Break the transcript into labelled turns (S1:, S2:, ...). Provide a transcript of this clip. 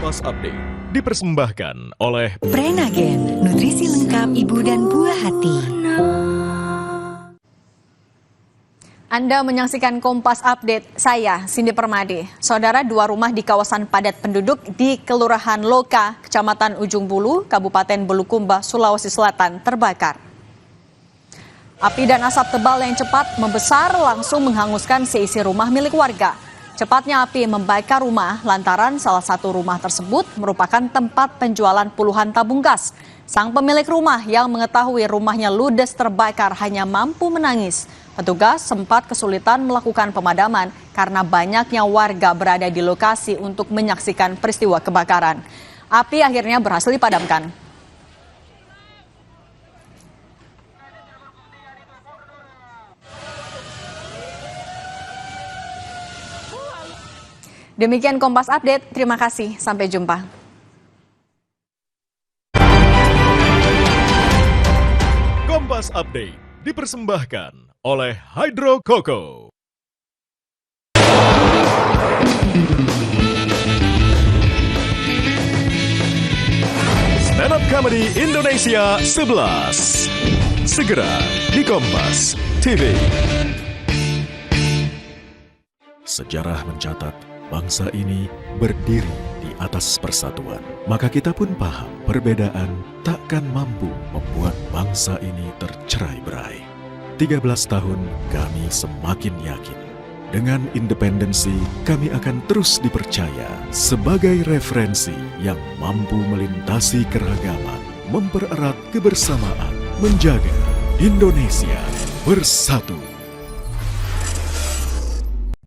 S1: Kompas Update dipersembahkan oleh
S2: Prenagen, nutrisi lengkap ibu dan buah hati.
S3: Anda menyaksikan Kompas Update, saya Cindy Permadi. Saudara, dua rumah di kawasan padat penduduk di Kelurahan Loka, Kecamatan Ujung Bulu, Kabupaten Bulukumba, Sulawesi Selatan terbakar. Api dan asap tebal yang cepat membesar langsung menghanguskan seisi rumah milik warga. Cepatnya api membakar rumah lantaran salah satu rumah tersebut merupakan tempat penjualan puluhan tabung gas. Sang pemilik rumah yang mengetahui rumahnya ludes terbakar hanya mampu menangis. Petugas sempat kesulitan melakukan pemadaman karena banyaknya warga berada di lokasi untuk menyaksikan peristiwa kebakaran. Api akhirnya berhasil dipadamkan. Demikian Kompas Update, terima kasih, sampai jumpa.
S1: Kompas Update dipersembahkan oleh Hydro Coco. Stand Up Comedy Indonesia 11. Segera di Kompas TV. Sejarah mencatat bangsa ini berdiri di atas persatuan. Maka kita pun paham perbedaan takkan mampu membuat bangsa ini tercerai-berai. 13 tahun kami semakin yakin. Dengan independensi kami akan terus dipercaya sebagai referensi yang mampu melintasi keragaman, mempererat kebersamaan, menjaga Indonesia bersatu.